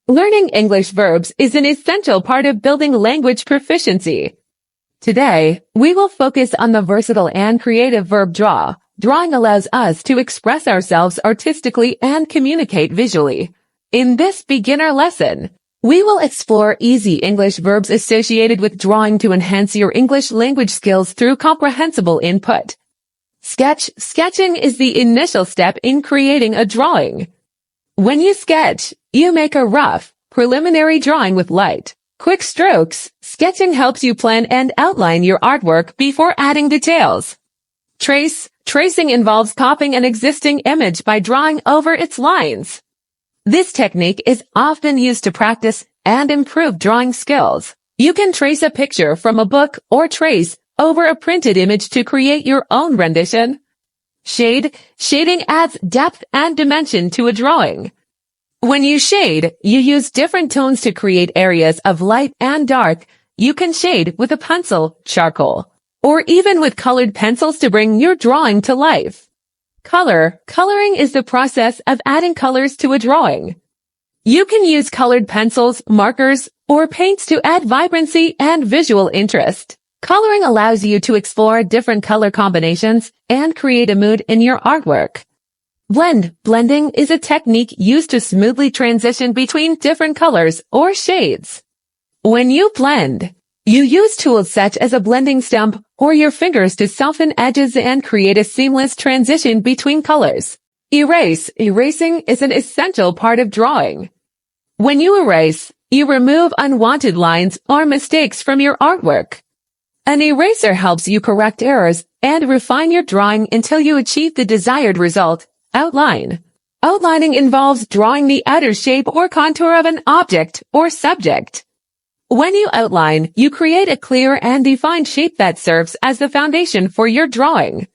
Learning English verbs is an essential part of building language proficiency. Today, we will focus on the versatile and creative verb draw. Drawing allows us to express ourselves artistically and communicate visually. In this beginner lesson, we will explore easy English verbs associated with drawing to enhance your English language skills through comprehensible input. Sketching is the initial step in creating a drawing. When you sketch, you make a rough, preliminary drawing with light, quick strokes. Sketching helps you plan and outline your artwork before adding details. Tracing involves copying an existing image by drawing over its lines. This technique is often used to practice and improve drawing skills. You can trace a picture from a book or trace over a printed image to create your own rendition. Shading adds depth and dimension to a drawing. When you shade, you use different tones to create areas of light and dark. You can shade with a pencil, charcoal, or even with colored pencils to bring your drawing to life. Coloring is the process of adding colors to a drawing. You can use colored pencils, markers, or paints to add vibrancy and visual interest. Coloring allows you to explore different color combinations and create a mood in your artwork. Blending is a technique used to smoothly transition between different colors or shades. When you blend, you use tools such as a blending stump or your fingers to soften edges and create a seamless transition between colors. Erasing is an essential part of drawing. When you erase, you remove unwanted lines or mistakes from your artwork. An eraser helps you correct errors and refine your drawing until you achieve the desired result. Outlining involves drawing the outer shape or contour of an object or subject. When you outline, you create a clear and defined shape that serves as the foundation for your drawing.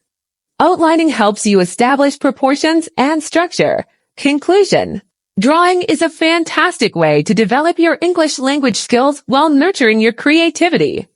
Outlining helps you establish proportions and structure. Conclusion: drawing is a fantastic way to develop your English language skills while nurturing your creativity.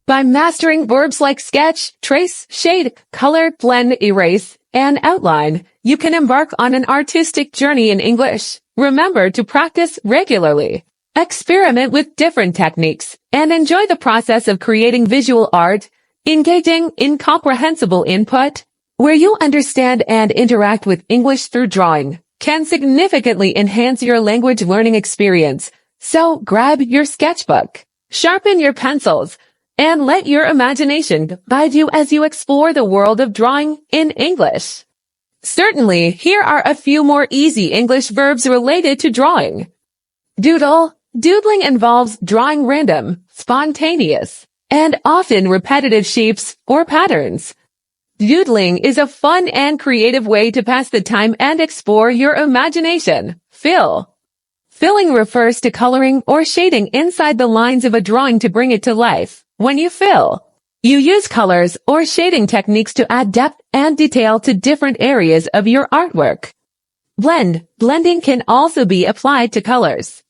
By mastering verbs like sketch, trace, shade, color, blend, erase, and outline, you can embark on an artistic journey in English. Remember to practice regularly. Experiment with different techniques and enjoy the process of creating visual art. Engaging in comprehensible input, where you understand and interact with English through drawing, can significantly enhance your language learning experience. So grab your sketchbook, sharpen your pencils, and let your imagination guide you as you explore the world of drawing in English. Certainly, here are a few more easy English verbs related to drawing. Doodling involves drawing random, spontaneous, and often repetitive shapes or patterns. Doodling is a fun and creative way to pass the time and explore your imagination. Filling refers to coloring or shading inside the lines of a drawing to bring it to life. When you fill, you use colors or shading techniques to add depth and detail to different areas of your artwork. Blending can also be applied to colors.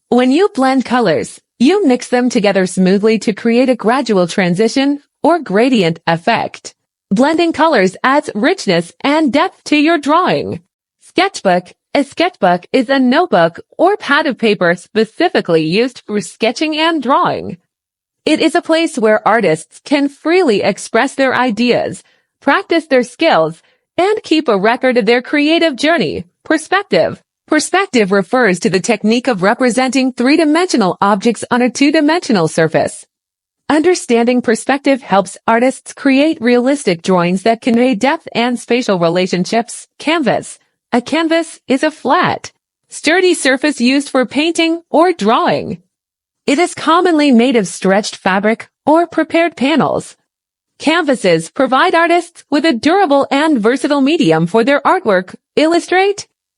When you blend colors, you mix them together smoothly to create a gradual transition or gradient effect. Blending colors adds richness and depth to your drawing. A sketchbook is a notebook or pad of paper specifically used for sketching and drawing. It is a place where artists can freely express their ideas, practice their skills, and keep a record of their creative journey. Perspective refers to the technique of representing three-dimensional objects on a two-dimensional surface. Understanding perspective helps artists create realistic drawings that convey depth and spatial relationships. A canvas is a flat, sturdy surface used for painting or drawing. It is commonly made of stretched fabric or prepared panels. Canvases provide artists with a durable and versatile medium for their artwork.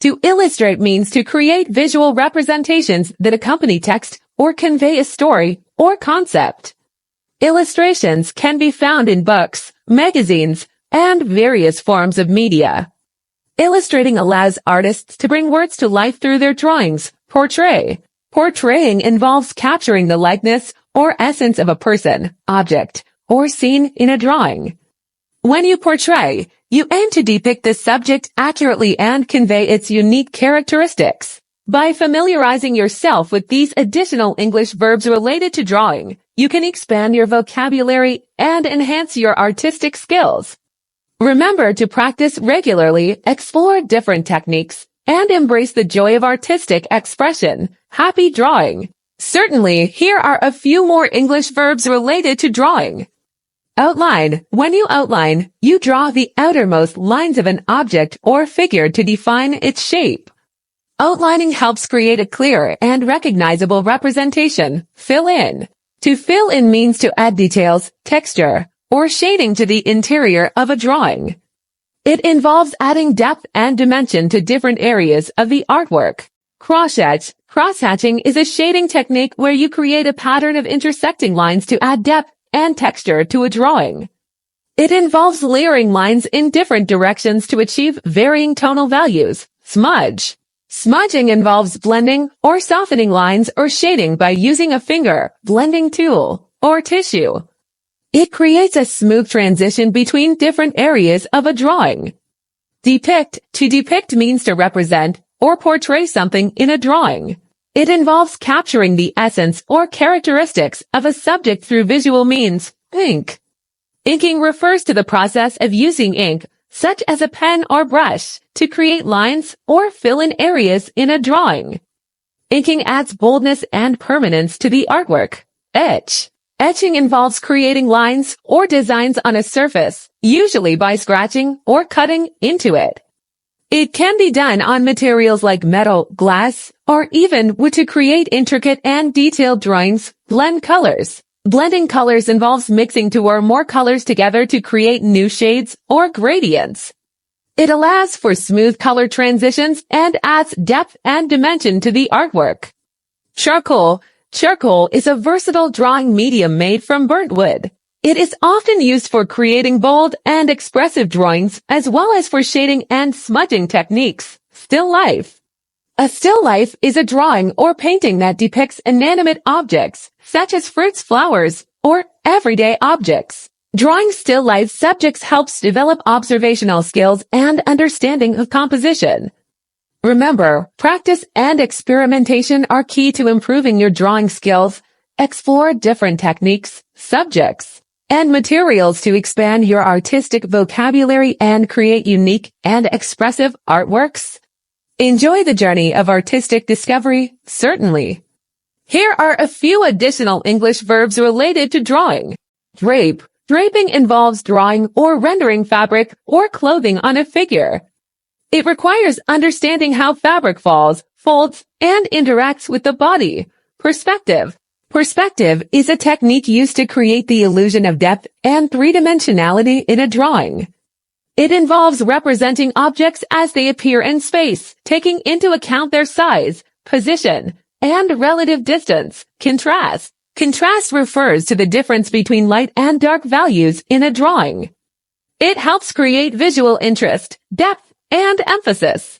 To illustrate means to create visual representations that accompany text or convey a story or concept. Illustrations can be found in books, magazines, and various forms of media. Illustrating allows artists to bring words to life through their drawings. Portraying involves capturing the likeness or essence of a person, object, or scene in a drawing. When you portray, you aim to depict the subject accurately and convey its unique characteristics. By familiarizing yourself with these additional English verbs related to drawing, you can expand your vocabulary and enhance your artistic skills. Remember to practice regularly, explore different techniques, and embrace the joy of artistic expression. Happy drawing! Certainly, here are a few more English verbs related to drawing. Outline. When you outline, you draw the outermost lines of an object or figure to define its shape. Outlining helps create a clear and recognizable representation. Fill in. To fill in means to add details, texture, or shading to the interior of a drawing. It involves adding depth and dimension to different areas of the artwork. Crosshatch. Crosshatching is a shading technique where you create a pattern of intersecting lines to add depth and texture to a drawing. It involves layering lines in different directions to achieve varying tonal values. Smudge. Smudging involves blending or softening lines or shading by using a finger, blending tool, or tissue. It creates a smooth transition between different areas of a drawing. Depict. To depict means to represent or portray something in a drawing. It involves capturing the essence or characteristics of a subject through visual means. Ink. Inking refers to the process of using ink, such as a pen or brush, to create lines or fill in areas in a drawing. Inking adds boldness and permanence to the artwork. Etch. Etching involves creating lines or designs on a surface, usually by scratching or cutting into it. It can be done on materials like metal, glass, or even wood to create intricate and detailed drawings. Blend colors. Blending colors involves mixing two or more colors together to create new shades or gradients. It allows for smooth color transitions and adds depth and dimension to the artwork. Charcoal. Charcoal is a versatile drawing medium made from burnt wood. It is often used for creating bold and expressive drawings as well as for shading and smudging techniques. Still life. A still life is a drawing or painting that depicts inanimate objects, such as fruits, flowers, or everyday objects. Drawing still life subjects helps develop observational skills and understanding of composition. Remember, practice and experimentation are key to improving your drawing skills. Explore different techniques, subjects, and materials to expand your artistic vocabulary and create unique and expressive artworks. Enjoy the journey of artistic discovery, certainly. Here are a few additional English verbs related to drawing. Drape. Draping involves drawing or rendering fabric or clothing on a figure. It requires understanding how fabric falls, folds, and interacts with the body. Perspective. Perspective is a technique used to create the illusion of depth and three-dimensionality in a drawing. It involves representing objects as they appear in space, taking into account their size, position, and relative distance. Contrast. Contrast refers to the difference between light and dark values in a drawing. It helps create visual interest, depth, and emphasis.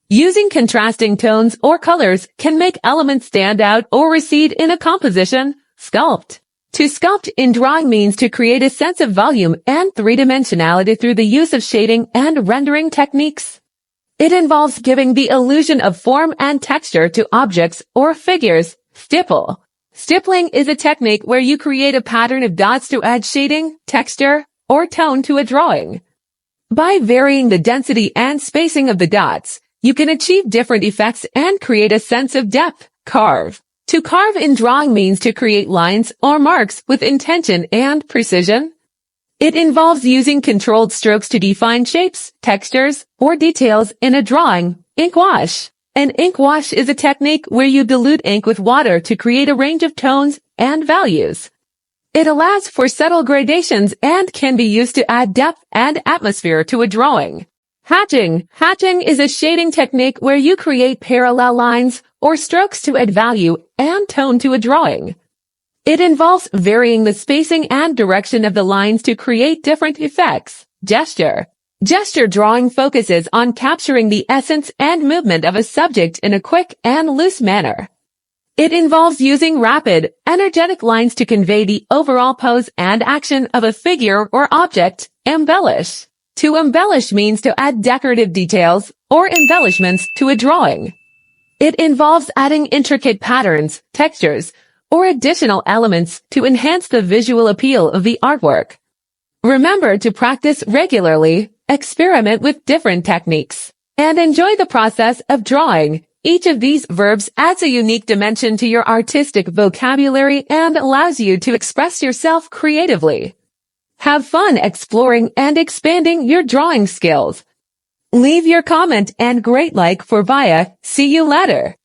Using contrasting tones or colors can make elements stand out or recede in a composition. Sculpt. To sculpt in drawing means to create a sense of volume and three-dimensionality through the use of shading and rendering techniques. It involves giving the illusion of form and texture to objects or figures. Stipple. Stippling is a technique where you create a pattern of dots to add shading, texture, or tone to a drawing. By varying the density and spacing of the dots, you can achieve different effects and create a sense of depth. Carve. To carve in drawing means to create lines or marks with intention and precision. It involves using controlled strokes to define shapes, textures, or details in a drawing. Ink wash. An ink wash is a technique where you dilute ink with water to create a range of tones and values. It allows for subtle gradations and can be used to add depth and atmosphere to a drawing. Hatching. Hatching is a shading technique where you create parallel lines or strokes to add value and tone to a drawing. It involves varying the spacing and direction of the lines to create different effects. Gesture. Gesture drawing focuses on capturing the essence and movement of a subject in a quick and loose manner. It involves using rapid, energetic lines to convey the overall pose and action of a figure or object. Embellish. To embellish means to add decorative details or embellishments to a drawing. It involves adding intricate patterns, textures, or additional elements to enhance the visual appeal of the artwork. Remember to practice regularly, experiment with different techniques, and enjoy the process of drawing. Each of these verbs adds a unique dimension to your artistic vocabulary and allows you to express yourself creatively. Have fun exploring and expanding your drawing skills. Leave your comment and great like for Via. See you later.